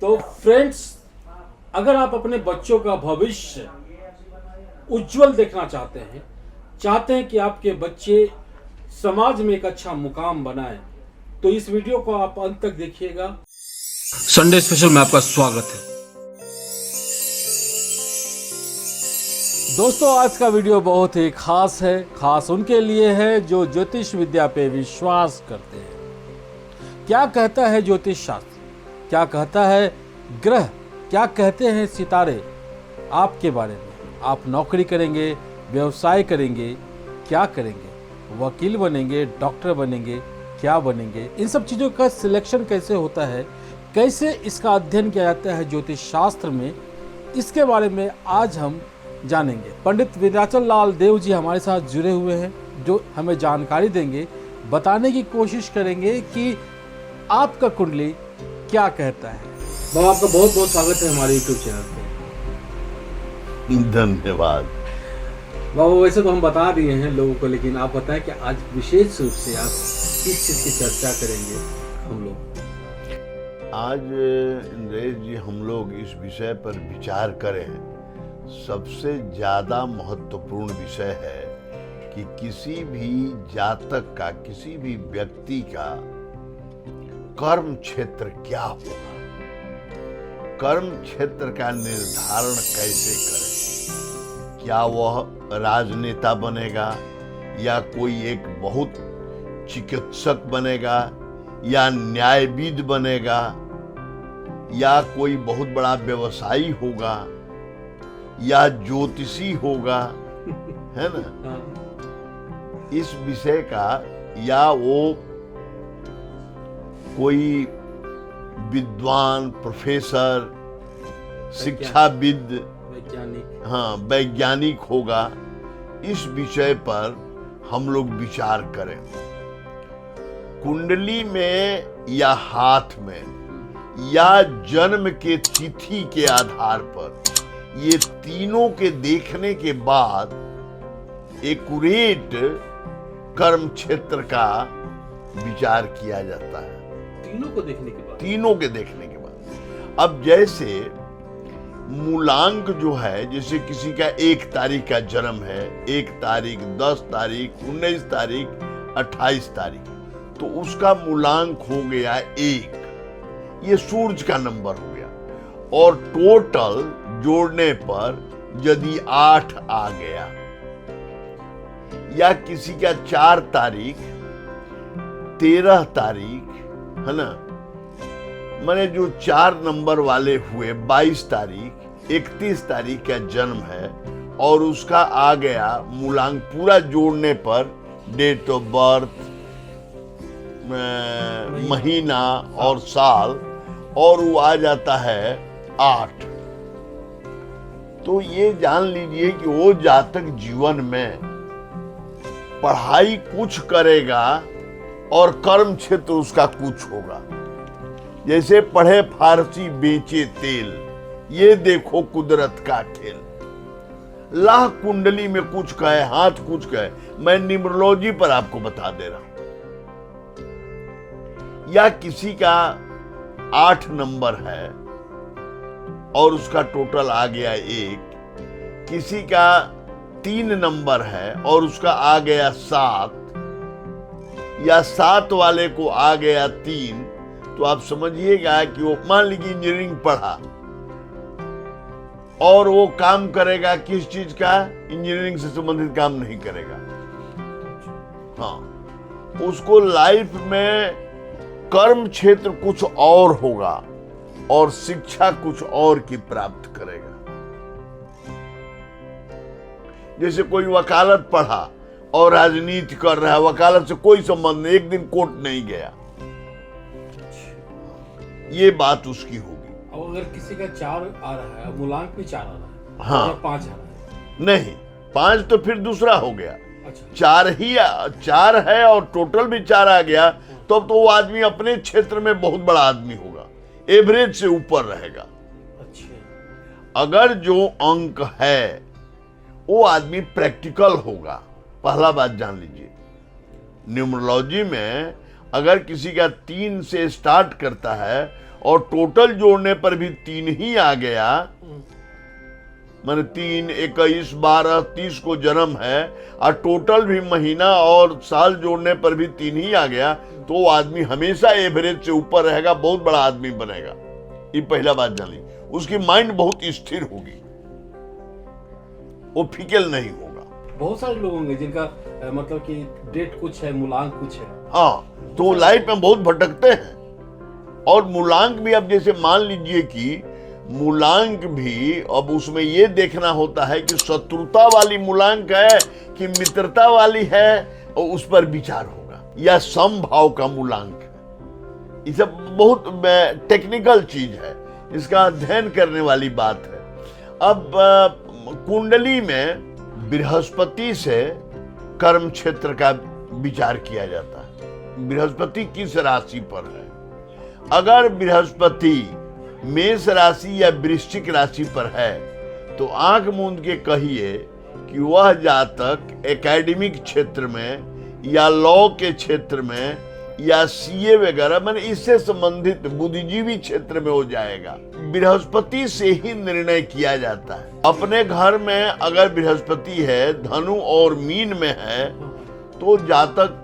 तो फ्रेंड्स, अगर आप अपने बच्चों का भविष्य उज्जवल देखना चाहते हैं कि आपके बच्चे समाज में एक अच्छा मुकाम बनाए, तो इस वीडियो को आप अंत तक देखिएगा। संडे स्पेशल में आपका स्वागत है। दोस्तों, आज का वीडियो बहुत ही खास है। खास उनके लिए है जो ज्योतिष विद्या पे विश्वास करते हैं। क्या कहता है ज्योतिष शास्त्र, क्या कहता है ग्रह, क्या कहते हैं सितारे आपके बारे में? आप नौकरी करेंगे, व्यवसाय करेंगे, क्या करेंगे? वकील बनेंगे, डॉक्टर बनेंगे, क्या बनेंगे? इन सब चीज़ों का सिलेक्शन कैसे होता है, कैसे इसका अध्ययन किया जाता है ज्योतिष शास्त्र में, इसके बारे में आज हम जानेंगे। पंडित विंध्याचल लाल देव जी हमारे साथ जुड़े हुए हैं, जो हमें जानकारी देंगे, बताने की कोशिश करेंगे कि आपका कुंडली क्या कहता है। बाबा, आपका बहुत बहुत स्वागत है हमारे यूट्यूब चैनल पे। धन्यवाद बाबा, वैसे तो हम बता दिए हैं लोगों को, लेकिन आप बताएं कि आज विशेष रूप से आप किस चीज की चर्चा करेंगे हम लोग? आज नरेश जी हम लोग इस विषय पर विचार करें। सबसे ज्यादा महत्वपूर्ण विषय है कि किसी भी जातक का, किसी भी व्यक्ति का कर्म क्षेत्र क्या होगा, कर्म क्षेत्र का निर्धारण कैसे करें। क्या वह राजनेता बनेगा, या कोई एक बहुत चिकित्सक बनेगा, या न्यायविद बनेगा, या कोई बहुत बड़ा व्यवसायी होगा, या ज्योतिषी होगा, है ना? इस विषय का, या वो कोई विद्वान, प्रोफेसर, शिक्षाविद, वैज्ञानिक, हाँ वैज्ञानिक होगा, इस विषय पर हम लोग विचार करें। कुंडली में या हाथ में या जन्म के तिथि के आधार पर ये तीनों के देखने के बाद एक्यूरेट कर्म क्षेत्र का विचार किया जाता है। तीनों को देखने के बाद? तीनों के देखने के बाद। अब जैसे मूलांक जो है, जैसे किसी का 1 तारीख का जन्म है, 1 तारीख, 10 तारीख, 19 तारीख, 28 तारीख, तो उसका मूलांक हो गया 1। ये सूरज का नंबर हो गया। और टोटल जोड़ने पर यदि 8 आ गया, या किसी का 4 तारीख, 13 तारीख, है ना, माने जो 4 नंबर वाले हुए, 22 तारीख, 31 तारीख का जन्म है, और उसका आ गया मूलांक पूरा जोड़ने पर डेट ऑफ बर्थ, महीना और साल, और वो आ जाता है 8। तो ये जान लीजिए कि वो जातक जीवन में पढ़ाई कुछ करेगा और कर्म क्षेत्र उसका कुछ होगा। जैसे पढ़े फारसी बेचे तेल, ये देखो कुदरत का खेल। लाह कुंडली में कुछ कहे, हाथ कुछ कहे, मैं न्यूमरोलॉजी पर आपको बता दे रहा हूं। या किसी का 8 नंबर है और उसका टोटल आ गया 1, किसी का 3 नंबर है और उसका आ गया 7, या 7 वाले को आ गया 3, तो आप समझिएगा कि वो, मान लीजिए इंजीनियरिंग पढ़ा और वो काम करेगा किस चीज का? इंजीनियरिंग से संबंधित काम नहीं करेगा। हाँ, उसको लाइफ में कर्म क्षेत्र कुछ और होगा और शिक्षा कुछ और की प्राप्त करेगा। जैसे कोई वकालत पढ़ा और राजनीति कर रहा है, वकालत से कोई संबंध नहीं, एक दिन कोर्ट नहीं गया, ये बात उसकी होगी। अब अगर किसी का 4 आ रहा है, मूलांक भी 4 आ रहा है, हाँ, या 5 आ रहा है? नहीं, 5 तो फिर दूसरा हो गया। अच्छा, 4 है और टोटल भी 4 आ गया, तो वो आदमी अपने क्षेत्र में बहुत बड़ा आदमी होगा, एवरेज से ऊपर रहेगा। अच्छा, अगर जो अंक है वो आदमी प्रैक्टिकल होगा। पहला बात जान लीजिए, न्यूमरोलॉजी में अगर किसी का 3 से स्टार्ट करता है और टोटल जोड़ने पर भी 3 ही आ गया, माने 3, 21, 12, 30 को जन्म है और टोटल भी महीना और साल जोड़ने पर भी 3 ही आ गया, तो वो आदमी हमेशा एवरेज से ऊपर रहेगा, बहुत बड़ा आदमी बनेगा। ये पहला बात जानी। उसकी माइंड बहुत स्थिर होगी, वो फिकल नहीं होगा। बहुत सारे लोग होंगे जिनका मतलब कि डेट कुछ है, मूलांक कुछ है। हाँ, तो लाइफ में बहुत भटकते हैं। और मूलांक भी, अब जैसे मान लीजिए कि मूलांक भी अब उसमें ये देखना होता है कि शत्रुता वाली मूलांक है कि मित्रता वाली है, और उस पर विचार होगा, या समभाव का मूलांक है। ये सब बहुत टेक्निकल चीज है, इसका अध्ययन करने वाली बात है। अब कुंडली में बृहस्पति से कर्म क्षेत्र का विचार किया जाता है। बृहस्पति किस राशि पर है? अगर बृहस्पति मेष राशि या वृश्चिक राशि पर है तो आंख मूंद के कहिए कि वह जातक एकेडमिक क्षेत्र में या लॉ के क्षेत्र में या सीए वगैरह, माने इससे संबंधित बुद्धिजीवी क्षेत्र में हो जाएगा। बृहस्पति से ही निर्णय किया जाता है। अपने घर में अगर बृहस्पति है, धनु और मीन में है, तो जातक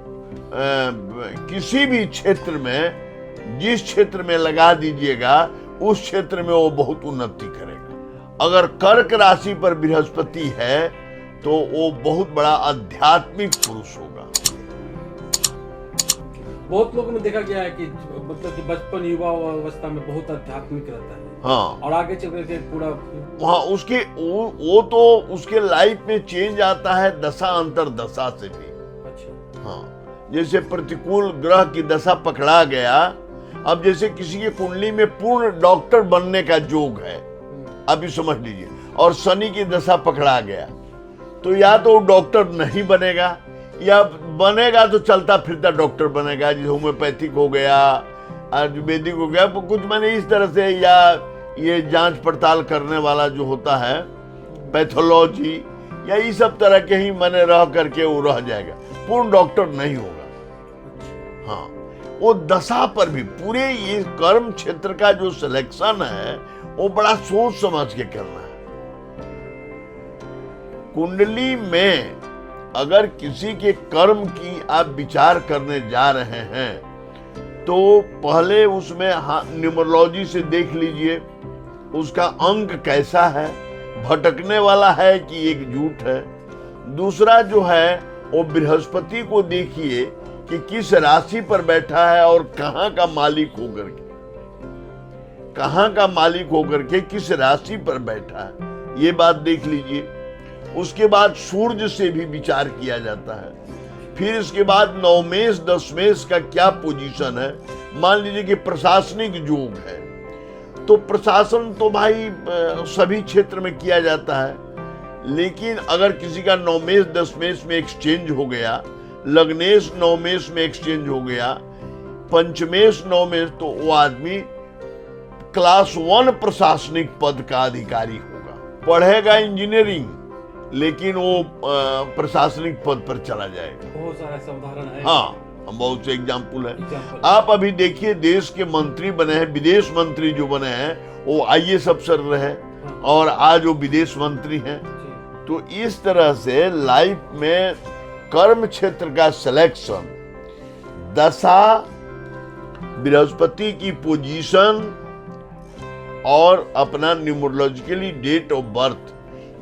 किसी भी क्षेत्र में, जिस क्षेत्र में लगा दीजिएगा उस क्षेत्र में वो बहुत उन्नति करेगा। अगर कर्क राशि पर बृहस्पति है तो वो बहुत बड़ा आध्यात्मिक पुरुष होगा। बहुत लोगों में देखा गया है कि मतलब कि बचपन युवा अवस्था में बहुत आध्यात्मिक रहता है। हाँ, और आगे चल के पूरा वहाँ उसके वो तो उसके लाइफ में चेंज आता है दशा अंतर दशा से भी। अच्छा। हाँ, जैसे प्रतिकूल ग्रह की दशा पकड़ा गया, अब जैसे किसी की कुंडली में पूर्ण डॉक्टर बनने का योग है, अभी समझ लीजिए, और शनि की दशा पकड़ा गया, तो या तो डॉक्टर नहीं बनेगा, या बनेगा तो चलता फिरता डॉक्टर बनेगा, जैसे होम्योपैथिक हो गया, आयुर्वेदिक हो गया, कुछ मैंने इस तरह से, या ये जांच पड़ताल करने वाला जो होता है पैथोलॉजी, या इस सब तरह के ही मैंने रह करके वो रह जाएगा, पूर्ण डॉक्टर नहीं होगा। हाँ, वो दशा पर भी पूरे ये कर्म क्षेत्र का जो सिलेक्शन है वो बड़ा सोच समझ के करना है। कुंडली में अगर किसी के कर्म की आप विचार करने जा रहे हैं तो पहले उसमें न्यूमरोलॉजी से देख लीजिए उसका अंक कैसा है, भटकने वाला है कि एकजुट है। दूसरा जो है वो बृहस्पति को देखिए कि किस राशि पर बैठा है और कहाँ का मालिक होकर के किस राशि पर बैठा है, ये बात देख लीजिए। उसके बाद सूर्य से भी विचार किया जाता है। फिर इसके बाद नवमेश दशमेश का क्या पोजीशन है। मान लीजिए कि प्रशासनिक योग है तो प्रशासन तो भाई सभी क्षेत्र में किया जाता है, लेकिन अगर किसी का नवमेश दशमेश में एक्सचेंज हो गया, लग्नेश नवमेश में एक्सचेंज हो गया, पंचमेश नवमेश, तो वो आदमी क्लास 1 प्रशासनिक पद का अधिकारी होगा। पढ़ेगा इंजीनियरिंग लेकिन वो प्रशासनिक पद पर चला जाएगा। बहुत सारा ऐसा उदाहरण है। हाँ, बहुत से एग्जाम्पल है। आप अभी देखिए देश के मंत्री बने हैं, विदेश मंत्री जो बने हैं वो आईएएस अफसर रहे और आज वो विदेश मंत्री हैं। तो इस तरह से लाइफ में कर्म क्षेत्र का सिलेक्शन, दशा, बृहस्पति की पोजीशन और अपना न्यूमरोलॉजिकली डेट ऑफ बर्थ,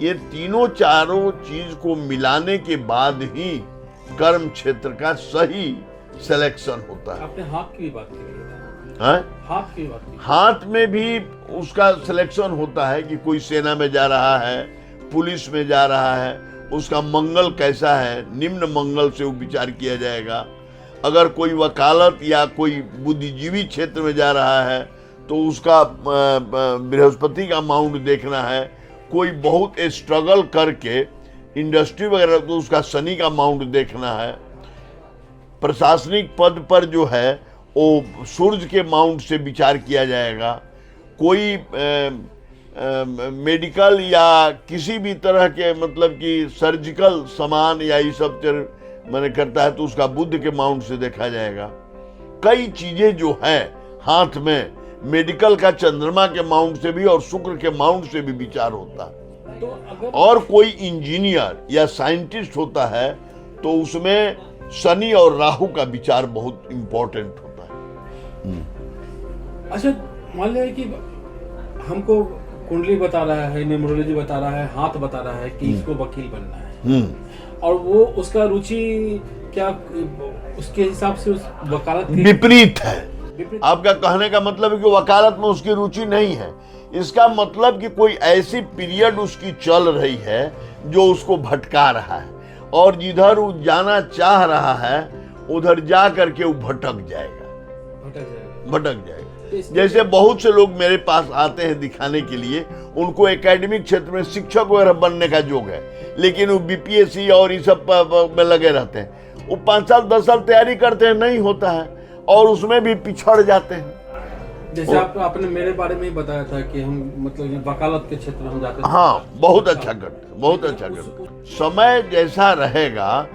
ये तीनों चारों चीज को मिलाने के बाद ही कर्म क्षेत्र का सही सिलेक्शन होता है। आपने हाथ की बात की है? हाथ की बात की। हाथ में भी उसका सिलेक्शन होता है कि कोई सेना में जा रहा है, पुलिस में जा रहा है, उसका मंगल कैसा है, निम्न मंगल से वो विचार किया जाएगा। अगर कोई वकालत या कोई बुद्धिजीवी क्षेत्र में जा रहा है तो उसका बृहस्पति का माउंट देखना है। कोई बहुत स्ट्रगल करके इंडस्ट्री वगैरह तो उसका शनि का माउंट देखना है। प्रशासनिक पद पर जो है वो सूर्य के माउंट से विचार किया जाएगा। कोई मेडिकल या किसी भी तरह के मतलब कि सर्जिकल सामान या ये सब मैंने करता है तो उसका बुध के माउंट से देखा जाएगा। कई चीजें जो है हाथ में मेडिकल का चंद्रमा के माउंट से भी और शुक्र के माउंट से भी विचार होता है। तो अगर और कोई इंजीनियर या साइंटिस्ट होता है तो उसमें शनि और राहु का विचार बहुत इंपॉर्टेंट होता है। अच्छा, मान लिया कि हमको कुंडली बता रहा है, न्यूमरोलॉजी बता रहा है, हाथ बता रहा है कि इसको वकील बनना है, और वो उसका रुचि क्या उसके हिसाब से उस वकालत के विपरीत है। विपरीत- आपका कहने का मतलब है कि वकालत में उसकी रुचि नहीं है। इसका मतलब कि कोई ऐसी पीरियड उसकी चल रही है जो उसको भटका रहा है, और जिधर वो जाना चाह रहा है उधर जा करके वो भटक जाएगा। तो इसके जैसे बहुत से लोग मेरे पास आते हैं दिखाने के लिए, उनको एकेडमिक क्षेत्र में शिक्षक वगैरह बनने का जोग है, लेकिन वो बीपीएससी और ये सब में लगे रहते हैं। वो 5 साल 10 साल तैयारी करते हैं, नहीं होता है, और उसमें भी पिछड़ जाते हैं। जैसे आपने मेरे बारे में ही बताया था कि हम मतलब वकालत के क्षेत्र में हम जाते हैं। हाँ, बहुत अच्छा करते हैं, बहुत अच्छा करते हैं। समय जैसा रहेगा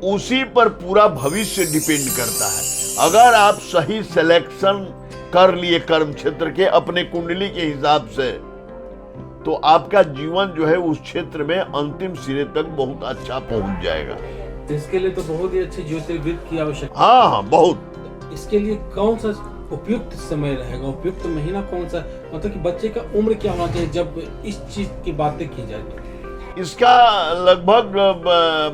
उसी पर पूरा भविष्य डिपेंड करता है। अगर आप सही सिलेक्शन कर लिए कर्म क्षेत्र के अपने कुंडली के हिसाब से, तो आपका जीवन जो है उस क्षेत्र में अंतिम सिरे तक बहुत अच्छा पहुंच जाएगा। इसके लिए तो बहुत ही अच्छे ज्योतिर्विद की आवश्यकता हाँ हाँ, बहुत। है। इसके लिए कौन सा उपयुक्त समय रहेगा, उपयुक्त महीना कौन सा, मतलब कि बच्चे का उम्र क्या होना चाहिए जब इस चीज की बातें की जाए तो? इसका लगभग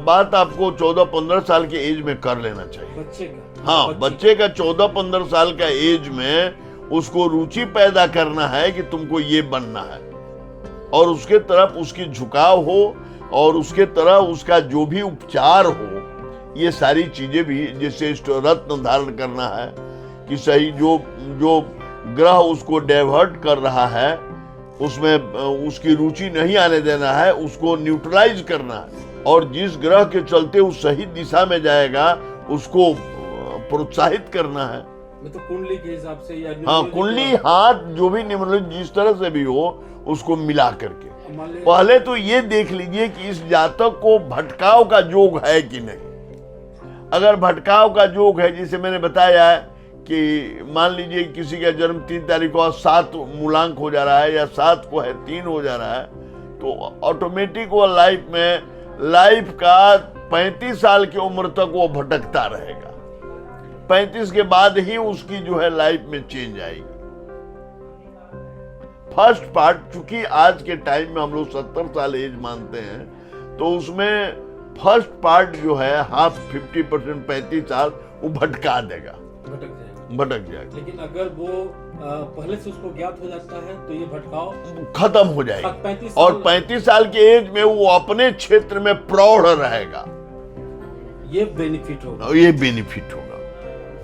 बात आपको 14-15 साल के एज में कर लेना चाहिए। बच्चे का हाँ, बच्चे का 14-15 साल का एज में उसको रुचि पैदा करना है कि तुमको ये बनना है, और उसके तरफ उसकी झुकाव हो, और उसके तरफ उसका जो भी उपचार हो, ये सारी चीजें भी, जैसे रत्न धारण करना है कि सही जो जो ग्रह उसको डाइवर्ट कर रहा है उसमें उसकी रुचि नहीं आने देना है, उसको न्यूट्रलाइज करना है, और जिस ग्रह के चलते वो सही दिशा में जाएगा उसको प्रोत्साहित करना है। तो कुंडली के हिसाब से या हाँ, कुंडली, हाथ, जो भी न्यूमरोलॉजी जिस तरह से भी हो उसको मिला करके पहले तो ये देख लीजिए कि इस जातक को भटकाव का योग है कि नहीं। अगर भटकाव का योग है, जैसे मैंने बताया है कि मान लीजिए किसी का जन्म 3 तारीख को 7 मूलांक हो जा रहा है, या 7 को है 3 हो जा रहा है, तो ऑटोमेटिक वो लाइफ का 35 साल की उम्र तक वो भटकता रहेगा। 35 के बाद ही उसकी जो है लाइफ में चेंज आएगी। फर्स्ट पार्ट, चूंकि आज के टाइम में हम लोग 70 साल एज मानते हैं, तो उसमें फर्स्ट पार्ट जो है हाफ 50% 35 साल वो भटका देगा, भटक जाएगा। लेकिन अगर वो पहले से उसको ज्ञात हो जाता है तो ये भटकाव खत्म हो जाएगी, और 35 साल के एज में वो अपने क्षेत्र में प्रौढ़ रहेगा। ये बेनिफिट होगा, ये बेनिफिट होगा।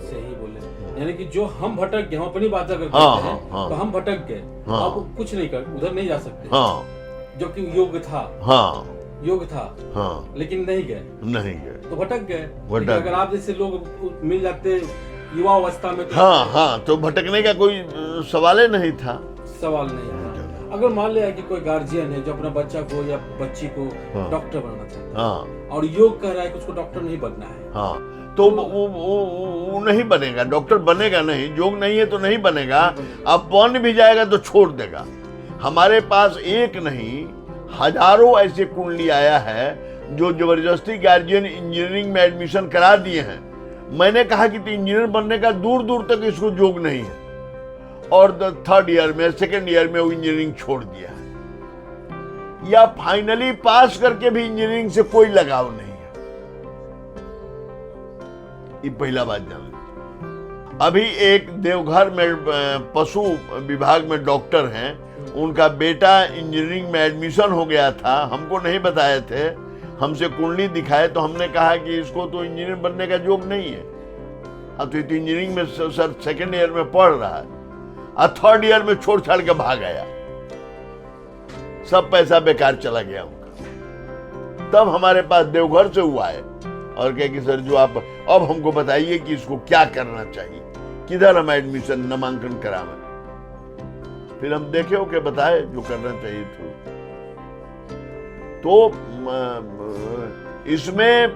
सही बोले, यानी कि जो हम भटक गए, हम अपनी बात अगर हाँ, करते हैं हाँ, तो हम भटक गए, हाँ, अब कुछ नहीं कर, उधर नहीं जा सकते, हाँ, जो कि योग था, हाँ, योग था, हाँ, लेकिन नहीं गए, नहीं गए तो भटक गए। भटक लेकिन अगर आप जैसे लोग मिल जाते युवा अवस्था में तो हाँ हाँ, तो भटकने का कोई सवाल ही नहीं था। सवाल नहीं था। अगर मान लिया कि कोई गार्जियन है जो अपना बच्चा को या बच्ची को हाँ, डॉक्टर बनाना चाहता है, हाँ, और योग कह रहा है कि उसको डॉक्टर नहीं बनना है, हाँ, तो वो नहीं बनेगा, डॉक्टर बनेगा नहीं। योग नहीं है तो नहीं बनेगा। अब बन भी जाएगा तो छोड़ देगा। हमारे पास एक नहीं हजारों ऐसे कुंडली आया है जो जबरदस्ती गार्जियन इंजीनियरिंग में एडमिशन करा दिए हैं। मैंने कहा कि तो इंजीनियर बनने का दूर दूर तक इसको योग नहीं है, और 3rd ईयर में 2nd ईयर में वो इंजीनियरिंग छोड़ दिया है, या फाइनली पास करके भी इंजीनियरिंग से कोई लगाव नहीं है। ये पहला बात जान लीजिए। अभी एक देवघर में पशु विभाग में डॉक्टर हैं, उनका बेटा इंजीनियरिंग में एडमिशन हो गया था, हमको नहीं बताए थे, हमसे कुंडली दिखाए तो हमने कहा कि इसको तो इंजीनियर बनने का योग नहीं है। अब तो इंजीनियरिंग में सर 2nd ईयर में पढ़ रहा है, और 3rd ईयर में छोड़ छाड़ के भाग आया, सब पैसा बेकार चला गया उनका। तब हमारे पास देवघर से हुआ है और कहे कि सर जो आप अब हमको बताइए कि इसको क्या करना चाहिए, किधर हम एडमिशन नामांकन करावें। फिर हम देखे हो के बताए जो करना चाहिए तो इसमें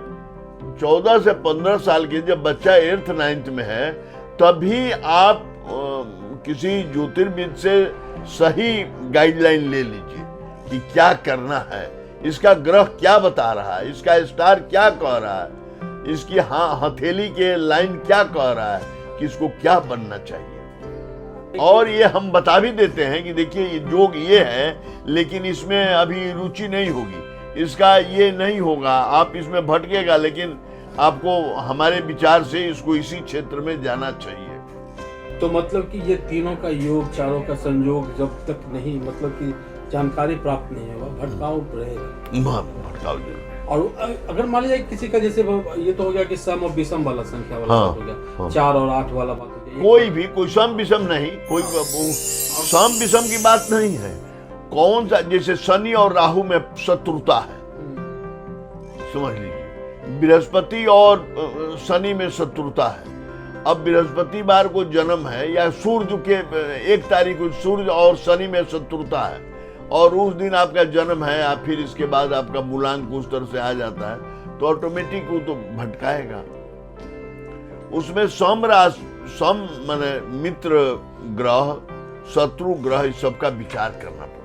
14 से 15 साल के जब बच्चा 8th 9th में है तभी आप किसी ज्योतिर्विद से सही गाइडलाइन ले लीजिए कि क्या करना है, इसका ग्रह क्या बता रहा है, इसका स्टार क्या कह रहा है, इसकी हथेली के लाइन क्या कह रहा है कि इसको क्या बनना चाहिए। और ये हम बता भी देते हैं कि देखिए ये योग ये है, लेकिन इसमें अभी रुचि नहीं होगी, इसका ये नहीं होगा, आप इसमें भटकेगा, लेकिन आपको हमारे विचार से इसको इसी क्षेत्र में जाना चाहिए। तो मतलब कि ये तीनों का योग, चारों का संयोग जब तक नहीं, मतलब कि जानकारी प्राप्त नहीं होगा, भटकाव रहेगा। भटकाव जरूर। और अगर मान लीजिए किसी का, जैसे ये तो हो गया कि सम और विषम वाला संख्या वाला बात हो गया, 4 और 8 वाला बात हो गया, कोई सम विषम नहीं, कोई सम विषम की बात नहीं है। कौन सा, जैसे शनि और राहु में शत्रुता है, समझ लीजिए, बृहस्पति और शनि में शत्रुता है। अब बृहस्पतिवार को जन्म है या सूर्य के 1 तारीख को सूर्य और शनि में शत्रुता है, और उस दिन आपका जन्म है, आप फिर इसके बाद आपका मूलांक उस तरह से आ जाता है, तो ऑटोमेटिक वो तो भटकाएगा। उसमें सम माने मित्र ग्रह, शत्रु ग्रह, इस सबका विचार करना पड़ता है,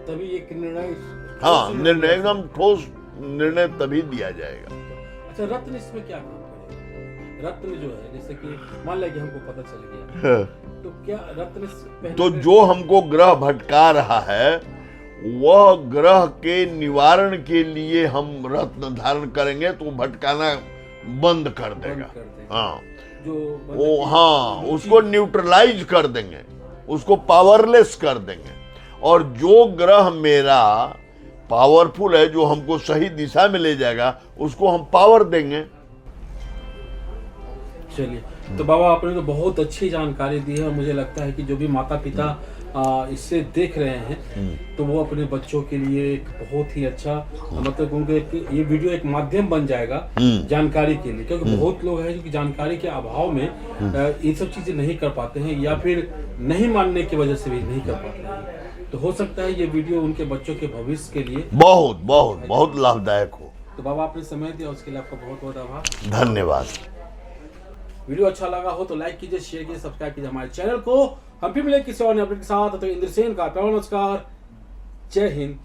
तभी एक निर्णय, निर्णय एकदम ठोस निर्णय तभी दिया जाएगा। अच्छा, रत्न इसमें क्या काम करेगा? रत्न जो है, जैसे कि मान लिया कि हमको पता चल गया, तो क्या रत्न तो जो हमको ग्रह भटका रहा है, वह ग्रह के निवारण के लिए हम रत्न धारण करेंगे तो भटकाना बंद कर देगा। हाँ, उसको न्यूट्रलाइज कर देंगे, उसको पावरलेस कर देंगे। और जो ग्रह मेरा पावरफुल है, जो हमको सही दिशा में ले जाएगा, उसको हम पावर देंगे। चलिए, तो बाबा आपने तो बहुत अच्छी जानकारी दी है, और मुझे लगता है कि जो भी माता पिता इससे देख रहे हैं, तो वो अपने बच्चों के लिए एक बहुत ही अच्छा, मतलब उनके ये वीडियो एक माध्यम बन जाएगा जानकारी के लिए, क्योंकि बहुत लोग हैं जो कि जानकारी के अभाव में ये सब चीजें नहीं कर पाते हैं, या फिर नहीं मानने की वजह से भी नहीं कर पाते हैं। तो हो सकता है ये वीडियो उनके बच्चों के भविष्य के लिए बहुत बहुत बहुत लाभदायक हो। तो बाबा आपने समय दिया, उसके लिए आपका बहुत बहुत आभार, धन्यवाद। वीडियो अच्छा लगा हो तो लाइक कीजिए, शेयर कीजिए, सब्सक्राइब कीजिए हमारे चैनल को। हम फिर मिले किसी और अपने के साथ। तो इंद्रसेन का नमस्कार, जय हिंद।